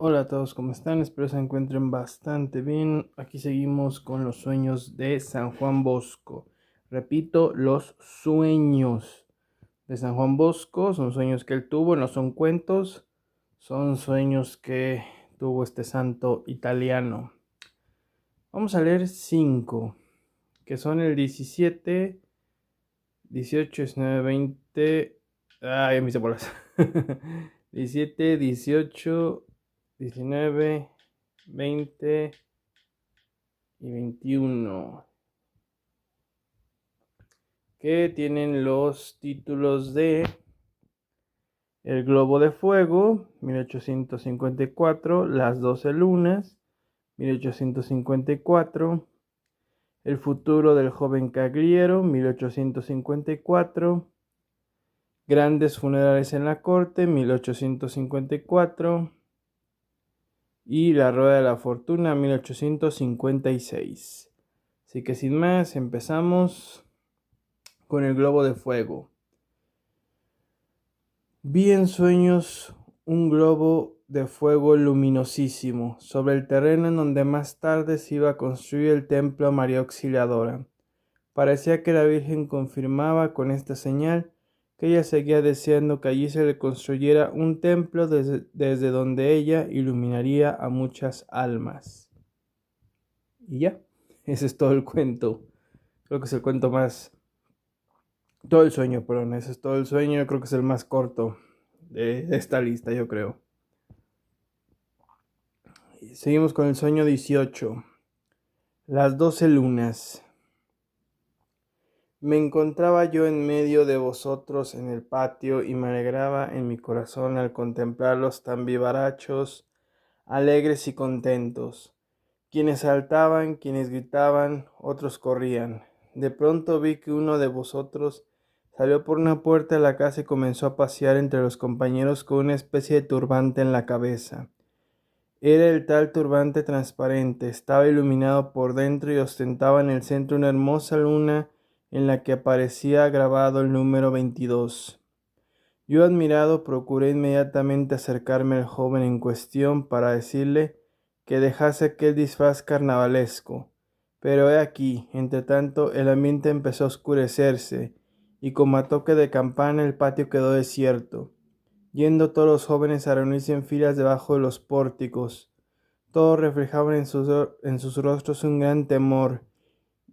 Hola a todos, ¿cómo están? Espero se encuentren bastante bien. Aquí seguimos con los sueños de San Juan Bosco. Repito, los sueños de San Juan Bosco son sueños que él tuvo, no son cuentos, son sueños que tuvo este santo italiano. Vamos a leer 5, que son el 17, 18, 19, 20. Ya me hice bolas. 17, 18, 19, 20 y 21, que tienen los títulos de El Globo de Fuego, 1854, Las 12 Lunas, 1854, El Futuro del Joven Cagliero, 1854, Grandes Funerales en la Corte, 1854, y La Rueda de la Fortuna, 1856. Así que sin más, empezamos con El Globo de Fuego. Vi en sueños un globo de fuego luminosísimo sobre el terreno en donde más tarde se iba a construir el templo a María Auxiliadora. Parecía que la Virgen confirmaba con esta señal que ella seguía deseando que allí se le construyera un templo desde donde ella iluminaría a muchas almas. Y ya, ese es todo el cuento. Creo que es el cuento más... Todo el sueño, perdón, ese es todo el sueño. Yo creo que es el más corto de esta lista, yo creo. Y seguimos con el sueño 18. Las 12 lunas. Me encontraba yo en medio de vosotros en el patio y me alegraba en mi corazón al contemplarlos tan vivarachos, alegres y contentos. Quienes saltaban, quienes gritaban, otros corrían. De pronto vi que uno de vosotros salió por una puerta de la casa y comenzó a pasear entre los compañeros con una especie de turbante en la cabeza. Era el tal turbante transparente, estaba iluminado por dentro y ostentaba en el centro una hermosa luna en la que aparecía grabado el número 22. Yo, admirado, procuré inmediatamente acercarme al joven en cuestión para decirle que dejase aquel disfraz carnavalesco. Pero he aquí, entre tanto, el ambiente empezó a oscurecerse, y como a toque de campana el patio quedó desierto, yendo todos los jóvenes a reunirse en filas debajo de los pórticos. Todos reflejaban en sus rostros un gran temor,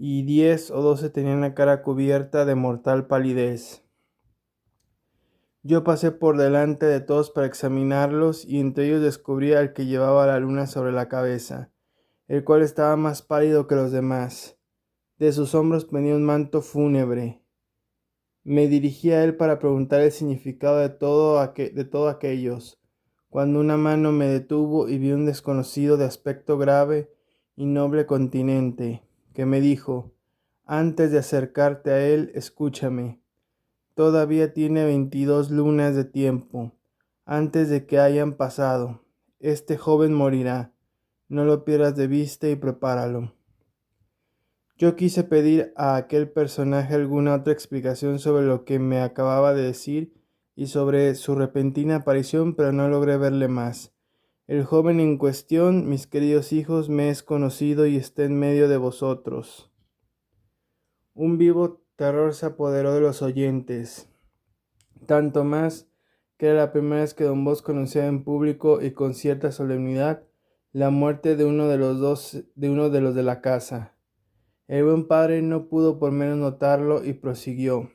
y 10 o 12 tenían la cara cubierta de mortal palidez. Yo pasé por delante de todos para examinarlos, y entre ellos descubrí al que llevaba la luna sobre la cabeza, el cual estaba más pálido que los demás. De sus hombros pendía un manto fúnebre. Me dirigí a él para preguntar el significado de todo aquellos, cuando una mano me detuvo y vi un desconocido de aspecto grave y noble continente, que me dijo: antes de acercarte a él, escúchame. Todavía tiene 22 lunas de tiempo, antes de que hayan pasado. Este joven morirá. No lo pierdas de vista y prepáralo. Yo quise pedir a aquel personaje alguna otra explicación sobre lo que me acababa de decir y sobre su repentina aparición, pero no logré verle más. El joven en cuestión, mis queridos hijos, me es conocido y está en medio de vosotros. Un vivo terror se apoderó de los oyentes, tanto más que era la primera vez que don Bosco anunciaba en público y con cierta solemnidad la muerte de uno de los de la casa. El buen padre no pudo por menos notarlo y prosiguió: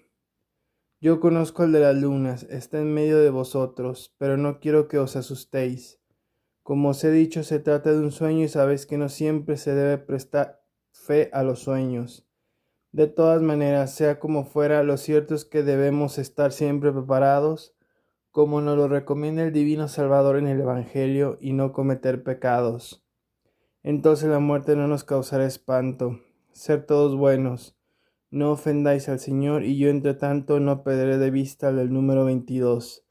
yo conozco al de las lunas, está en medio de vosotros, pero no quiero que os asustéis. Como os he dicho, se trata de un sueño y sabéis que no siempre se debe prestar fe a los sueños. De todas maneras, sea como fuera, lo cierto es que debemos estar siempre preparados, como nos lo recomienda el Divino Salvador en el Evangelio, y no cometer pecados. Entonces la muerte no nos causará espanto. Ser todos buenos. No ofendáis al Señor, y yo entre tanto no perderé de vista el del número 22,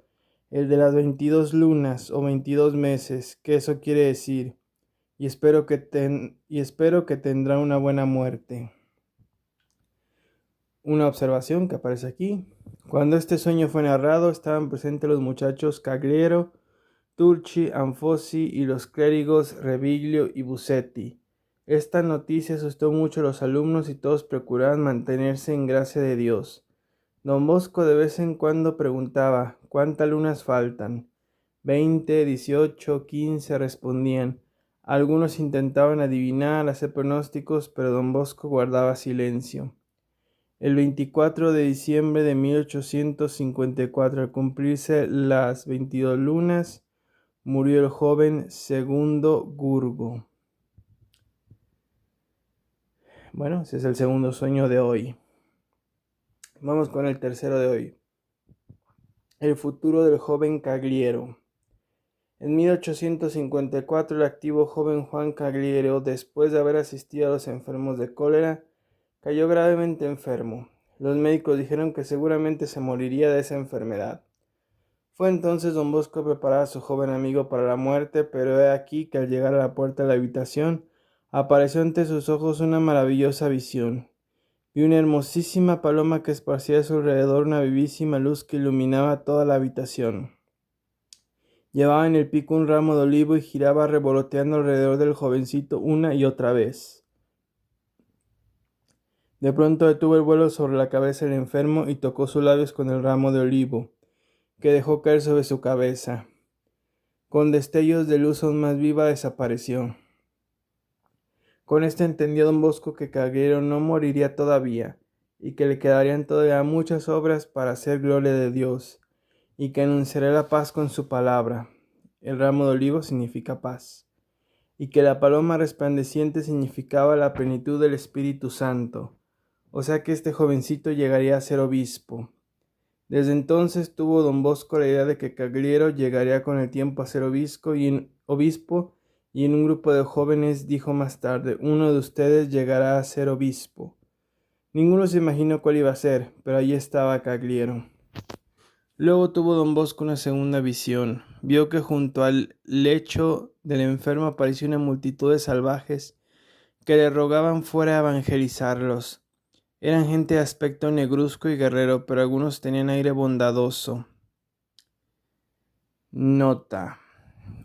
el de las 22 lunas o 22 meses, que eso quiere decir, y espero que tendrá una buena muerte. Una observación que aparece aquí: cuando este sueño fue narrado, estaban presentes los muchachos Cagliero, Turchi, Anfosi y los clérigos Reviglio y Busetti. Esta noticia asustó mucho a los alumnos y todos procuraban mantenerse en gracia de Dios. Don Bosco de vez en cuando preguntaba: ¿cuántas lunas faltan? 20, 18, 15 respondían. Algunos intentaban adivinar, hacer pronósticos, pero don Bosco guardaba silencio. El 24 de diciembre de 1854, al cumplirse las 22 lunas, murió el joven Segundo Gurgo. Bueno, ese es el segundo sueño de hoy. Vamos con el tercero de hoy. El futuro del joven Cagliero. En 1854, el activo joven Juan Cagliero, después de haber asistido a los enfermos de cólera, cayó gravemente enfermo. Los médicos dijeron que seguramente se moriría de esa enfermedad. Fue entonces don Bosco a preparar a su joven amigo para la muerte, pero he aquí que al llegar a la puerta de la habitación, apareció ante sus ojos una maravillosa visión. Vi una hermosísima paloma que esparcía a su alrededor una vivísima luz que iluminaba toda la habitación. Llevaba en el pico un ramo de olivo y giraba revoloteando alrededor del jovencito una y otra vez. De pronto detuvo el vuelo sobre la cabeza del enfermo y tocó sus labios con el ramo de olivo, que dejó caer sobre su cabeza. Con destellos de luz aún más viva desapareció. Con esto entendió don Bosco que Cagliero no moriría todavía, y que le quedarían todavía muchas obras para hacer gloria de Dios, y que anunciará la paz con su palabra. El ramo de olivo significa paz, y que la paloma resplandeciente significaba la plenitud del Espíritu Santo, o sea que este jovencito llegaría a ser obispo. Desde entonces tuvo don Bosco la idea de que Cagliero llegaría con el tiempo a ser obispo y en un grupo de jóvenes dijo más tarde: uno de ustedes llegará a ser obispo. Ninguno se imaginó cuál iba a ser, pero allí estaba Cagliero. Luego tuvo don Bosco una segunda visión. Vio que junto al lecho del enfermo apareció una multitud de salvajes que le rogaban fuera a evangelizarlos. Eran gente de aspecto negruzco y guerrero, pero algunos tenían aire bondadoso. Nota: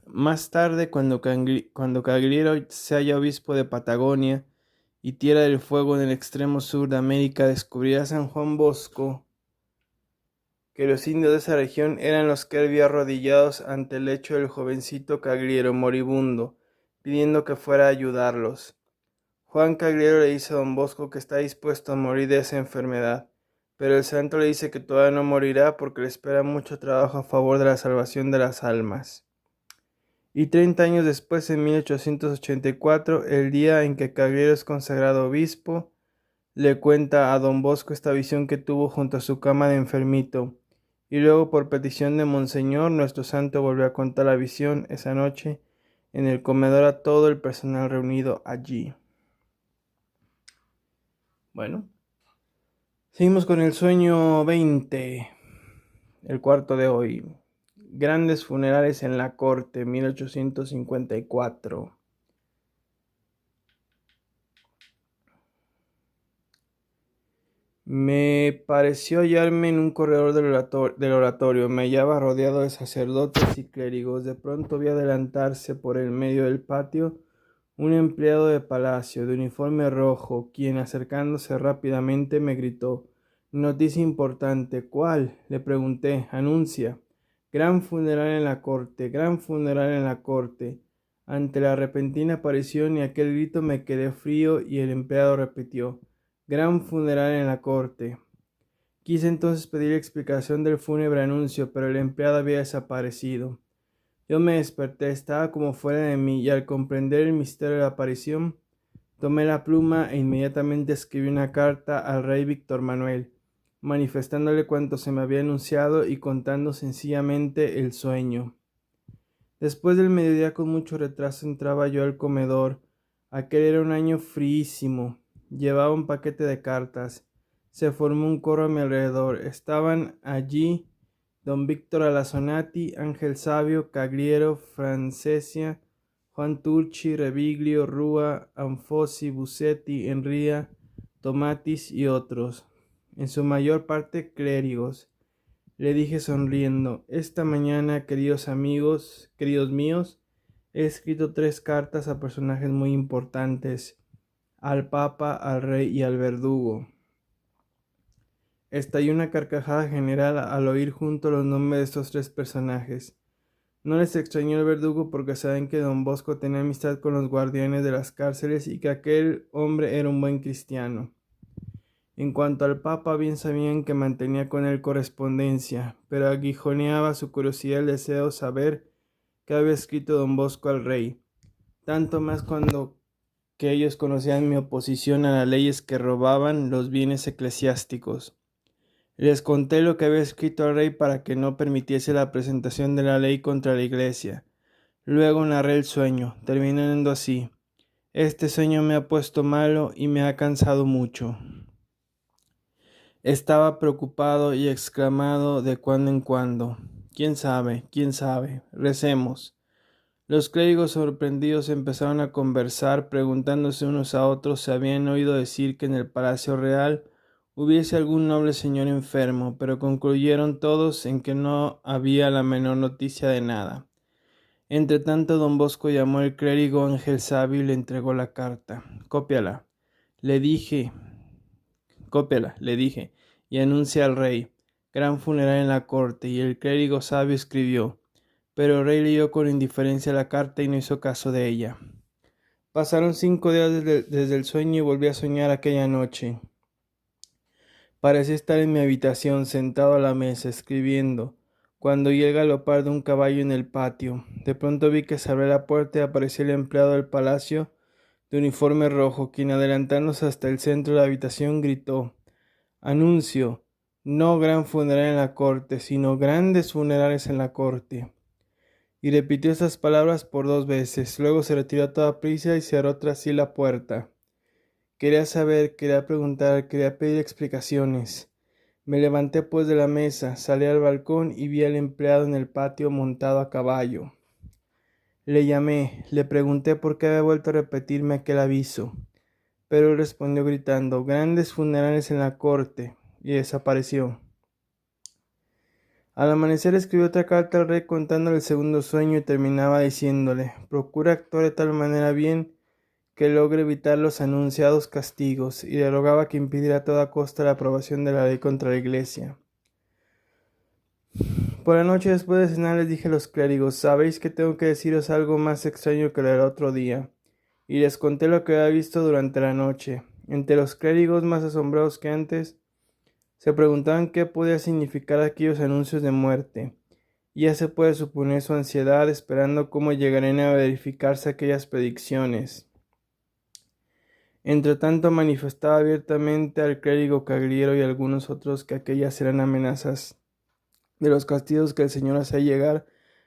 más tarde, cuando Cagliero se haya obispo de Patagonia y Tierra del Fuego en el extremo sur de América, descubrirá San Juan Bosco que los indios de esa región eran los que él vio arrodillados ante el lecho del jovencito Cagliero moribundo, pidiendo que fuera a ayudarlos. Juan Cagliero le dice a don Bosco que está dispuesto a morir de esa enfermedad, pero el santo le dice que todavía no morirá porque le espera mucho trabajo a favor de la salvación de las almas. Y 30 años después, en 1884, el día en que Cagliero es consagrado obispo, le cuenta a don Bosco esta visión que tuvo junto a su cama de enfermito, y luego por petición de Monseñor, nuestro santo volvió a contar la visión esa noche en el comedor a todo el personal reunido allí. Bueno, seguimos con el sueño 20, el cuarto de hoy. Grandes funerales en la corte, 1854. Me pareció hallarme en un corredor del oratorio. Me hallaba rodeado de sacerdotes y clérigos. De pronto vi adelantarse por el medio del patio un empleado de palacio, de uniforme rojo, quien, acercándose rápidamente, me gritó: «Noticia importante». «¿Cuál?», le pregunté. «Anuncia. Gran funeral en la corte, gran funeral en la corte». Ante la repentina aparición y aquel grito me quedé frío y el empleado repitió: «Gran funeral en la corte». Quise entonces pedir explicación del fúnebre anuncio, pero el empleado había desaparecido. Yo me desperté, estaba como fuera de mí, y al comprender el misterio de la aparición, tomé la pluma e inmediatamente escribí una carta al rey Víctor Manuel, manifestándole cuanto se me había anunciado y contando sencillamente el sueño. Después del mediodía, con mucho retraso, entraba yo al comedor. Aquel era un año fríísimo. Llevaba un paquete de cartas. Se formó un coro a mi alrededor. Estaban allí don Víctor Alazonati, Ángel Savio, Cagliero, Francesia, Juan Turchi, Reviglio, Rúa, Anfosi, Busetti, Enría, Tomatis y otros, en su mayor parte clérigos. Le dije sonriendo: esta mañana, queridos amigos, queridos míos, he escrito 3 cartas a personajes muy importantes: al Papa, al Rey y al Verdugo. Estalló una carcajada general al oír juntos los nombres de estos 3 personajes. No les extrañó el Verdugo, porque saben que don Bosco tenía amistad con los guardianes de las cárceles y que aquel hombre era un buen cristiano. En cuanto al Papa, bien sabían que mantenía con él correspondencia, pero aguijoneaba su curiosidad el deseo de saber qué había escrito don Bosco al rey, tanto más cuando que ellos conocían mi oposición a las leyes que robaban los bienes eclesiásticos. Les conté lo que había escrito al rey para que no permitiese la presentación de la ley contra la iglesia. Luego narré el sueño, terminando así: este sueño me ha puesto malo y me ha cansado mucho. Estaba preocupado y exclamado de cuando en cuando: ¿quién sabe? ¿Quién sabe? Recemos. Los clérigos sorprendidos empezaron a conversar, preguntándose unos a otros si habían oído decir que en el palacio real hubiese algún noble señor enfermo, pero concluyeron todos en que no había la menor noticia de nada. Entretanto, don Bosco llamó al clérigo Ángel Sabio y le entregó la carta. Cópiala, le dije, y anuncia al rey: gran funeral en la corte. Y el clérigo Sabio escribió, pero el rey leyó con indiferencia la carta y no hizo caso de ella. Pasaron 5 días desde el sueño y volví a soñar aquella noche. Parecía estar en mi habitación, sentado a la mesa, escribiendo, cuando oí el galopar de un caballo en el patio. De pronto vi que se abrió la puerta y apareció el empleado del palacio de uniforme rojo, quien, adelantándose hasta el centro de la habitación, gritó: anuncio, no gran funeral en la corte, sino grandes funerales en la corte. Y repitió estas palabras por 2 veces. Luego se retiró a toda prisa y cerró tras sí la puerta. Quería saber, quería preguntar, quería pedir explicaciones. Me levanté pues de la mesa, salí al balcón y vi al empleado en el patio montado a caballo. Le llamé, le pregunté por qué había vuelto a repetirme aquel aviso, pero él respondió gritando: grandes funerales en la corte, y desapareció. Al amanecer escribió otra carta al rey contándole el segundo sueño y terminaba diciéndole: procura actuar de tal manera bien que logre evitar los anunciados castigos, y le rogaba que impidiera a toda costa la aprobación de la ley contra la iglesia. Por la noche, después de cenar, les dije a los clérigos: sabéis que tengo que deciros algo más extraño que lo del otro día. Y les conté lo que había visto durante la noche. Entre los clérigos, más asombrados que antes, se preguntaban qué podía significar aquellos anuncios de muerte, y ya se puede suponer su ansiedad, esperando cómo llegarían a verificarse aquellas predicciones. Entretanto, manifestaba abiertamente al clérigo Cagliero y a algunos otros que aquellas eran amenazas de los castigos que el Señor hacía llegar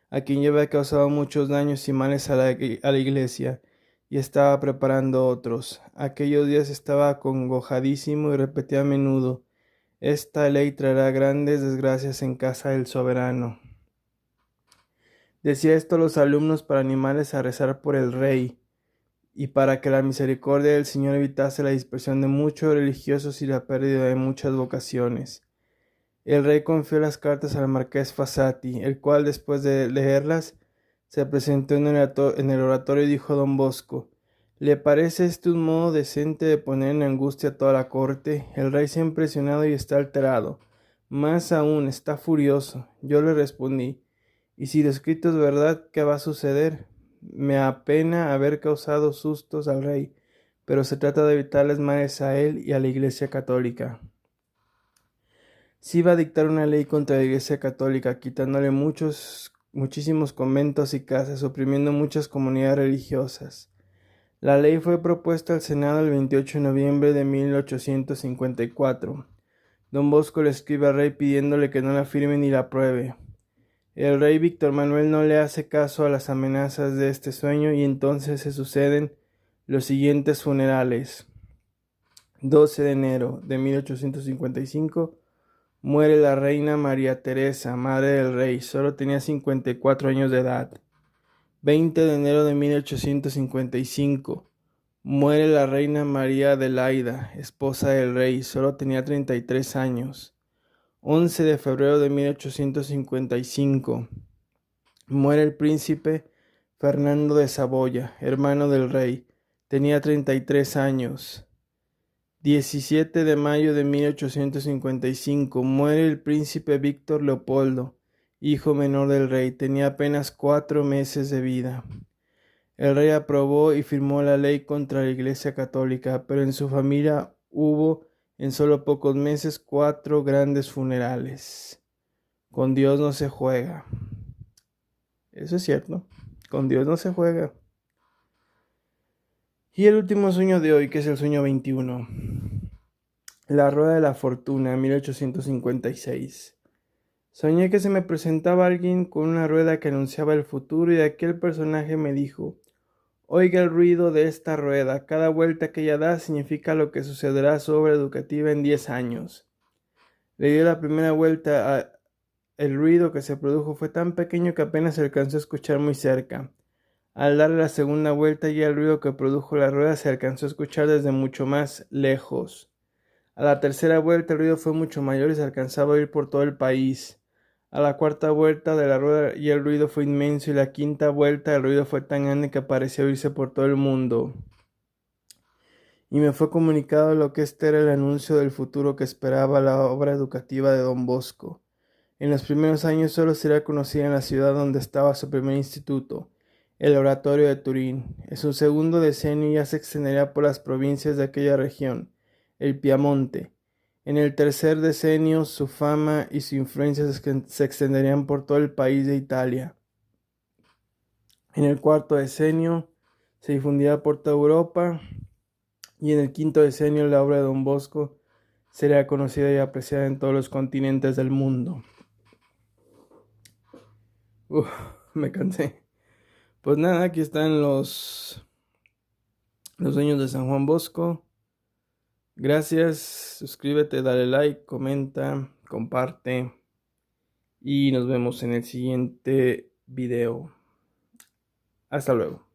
a quien ya había causado muchos daños y males a la iglesia, y estaba preparando otros. Aquellos días estaba acongojadísimo y repetía a menudo: esta ley traerá grandes desgracias en casa del soberano. Decía esto a los alumnos para animarles a rezar por el rey, y para que la misericordia del Señor evitase la dispersión de muchos religiosos y la pérdida de muchas vocaciones. El rey confió las cartas al marqués Fossati, el cual, después de leerlas, se presentó en el oratorio y dijo a don Bosco: ¿le parece este un modo decente de poner en angustia a toda la corte? El rey se ha impresionado y está alterado. Más aún, está furioso. Yo le respondí: y si lo escrito es verdad, ¿qué va a suceder? Me apena haber causado sustos al rey, pero se trata de evitarles males a él y a la Iglesia católica. Si va a dictar una ley contra la Iglesia católica, quitándole muchísimos conventos y casas, oprimiendo muchas comunidades religiosas. La ley fue propuesta al Senado el 28 de noviembre de 1854. Don Bosco le escribe al rey pidiéndole que no la firme ni la apruebe. El rey Víctor Manuel no le hace caso a las amenazas de este sueño, y entonces se suceden los siguientes funerales. 12 de enero de 1855 muere la reina María Teresa, madre del rey. Solo tenía 54 años de edad. 20 de enero de 1855 muere la reina María Adelaida, esposa del rey. Solo tenía 33 años. 11 de febrero de 1855. Muere el príncipe Fernando de Saboya, hermano del rey. Tenía 33 años. 17 de mayo de 1855. Muere el príncipe Víctor Leopoldo, hijo menor del rey. Tenía apenas 4 meses de vida. El rey aprobó y firmó la ley contra la Iglesia Católica, pero en su familia hubo en solo pocos meses 4 grandes funerales. Con Dios no se juega. Eso es cierto. Con Dios no se juega. Y el último sueño de hoy, que es el sueño 21. La rueda de la fortuna, 1856. Soñé que se me presentaba alguien con una rueda que anunciaba el futuro y aquel personaje me dijo: oiga el ruido de esta rueda, cada vuelta que ella da significa lo que sucederá a su obra educativa en 10 años. Le dio la primera vuelta. El ruido que se produjo fue tan pequeño que apenas se alcanzó a escuchar muy cerca. Al darle la segunda vuelta, ya el ruido que produjo la rueda se alcanzó a escuchar desde mucho más lejos. A la tercera vuelta el ruido fue mucho mayor y se alcanzaba a oír por todo el país. A la cuarta vuelta de la rueda ya el ruido fue inmenso y la quinta vuelta el ruido fue tan grande que parecía oírse por todo el mundo. Y me fue comunicado lo que este era el anuncio del futuro que esperaba la obra educativa de Don Bosco. En los primeros años solo sería conocida en la ciudad donde estaba su primer instituto, el Oratorio de Turín. En su segundo decenio ya se extendería por las provincias de aquella región, el Piamonte. En el tercer decenio su fama y su influencia se extenderían por todo el país de Italia. En el cuarto decenio se difundirá por toda Europa y en el quinto decenio la obra de Don Bosco sería conocida y apreciada en todos los continentes del mundo. Me cansé. Pues nada, aquí están los sueños de San Juan Bosco. Gracias, suscríbete, dale like, comenta, comparte y nos vemos en el siguiente video. Hasta luego.